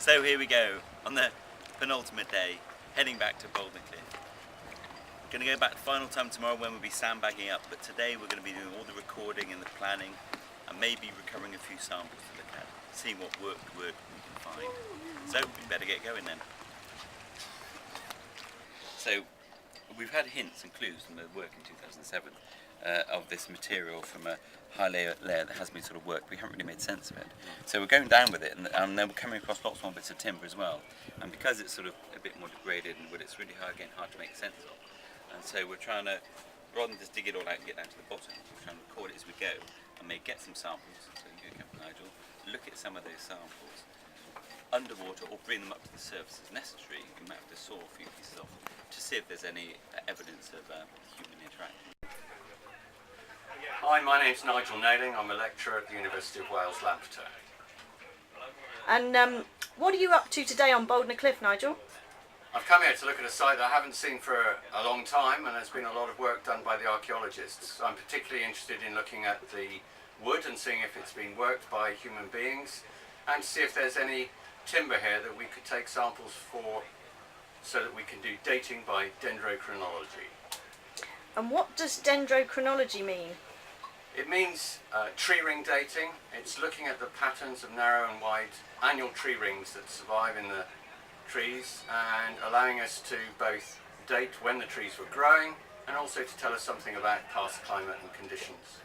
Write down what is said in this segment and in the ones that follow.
So here we go, on the penultimate day, heading back to Boulder Cliff. We're going to go back the final time tomorrow when we'll be sandbagging up, but today we're going to be doing all the recording and the planning, and maybe recovering a few samples to look at, seeing what work we can find. So we better get going then. So we've had hints and clues from the work in 2007 of this material from a high layer that has been sort of worked. We haven't really made sense of it. So we're going down with it, and then we're coming across lots more bits of timber as well. And because it's sort of a bit more degraded and wood, it's really hard to make sense of. And so we're trying to, rather than just dig it all out and get down to the bottom, we're trying to record it as we go and get some samples. So you go, Captain Nigel, look at some of those samples underwater or bring them up to the surface as necessary. We might have to saw a few pieces off to see if there's any evidence of human interaction. Hi, my name's Nigel Nailing. I'm a lecturer at the University of Wales, Lampeter. And what are you up to today on Boulder Cliff, Nigel? I've come here to look at a site that I haven't seen for a long time, and there's been a lot of work done by the archaeologists. I'm particularly interested in looking at the wood and seeing if it's been worked by human beings, and to see if there's any timber here that we could take samples for so that we can do dating by dendrochronology. And what does dendrochronology mean? It means tree ring dating. It's looking at the patterns of narrow and wide annual tree rings that survive in the trees and allowing us to both date when the trees were growing and also to tell us something about past climate and conditions.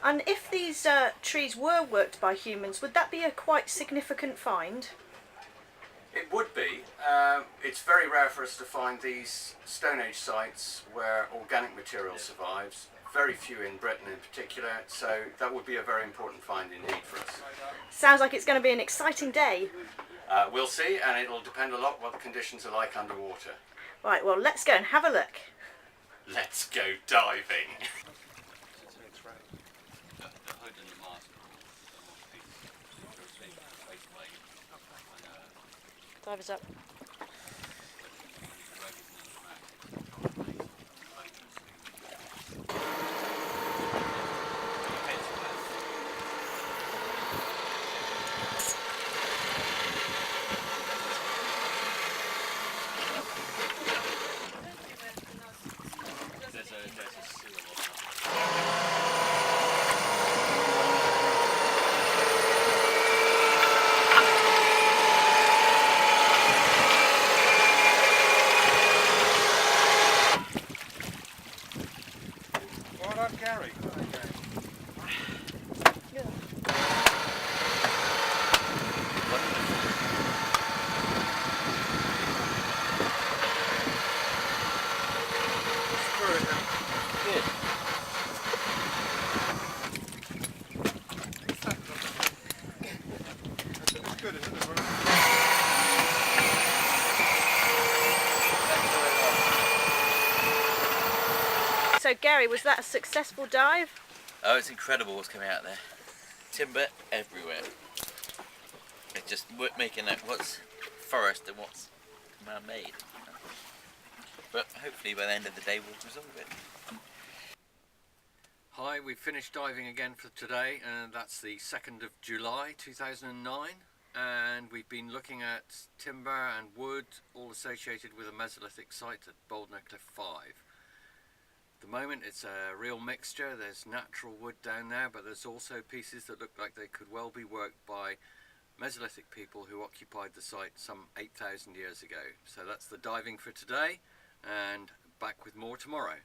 And if these trees were worked by humans, would that be a quite significant find? It would be. It's very rare for us to find these Stone Age sites where organic material survives. Very few in Britain in particular, so that would be a very important find indeed for us. Sounds like it's going to be an exciting day. We'll see, and it'll depend a lot what the conditions are like underwater. Right, well, let's go and have a look. Let's go diving! Divers up. Gary. Yeah. Good. It's good, isn't it? So Gary, was that a successful dive? Oh, it's incredible what's coming out there. Timber everywhere. It's just making out what's forest and what's man-made. But hopefully by the end of the day we'll resolve it. Hi, we've finished diving again for today, and that's the 2nd of July 2009, and we've been looking at timber and wood all associated with a Mesolithic site at Boulder Cliff 5. At the moment it's a real mixture. There's natural wood down there, but there's also pieces that look like they could well be worked by Mesolithic people who occupied the site some 8,000 years ago. So that's the diving for today, and back with more tomorrow.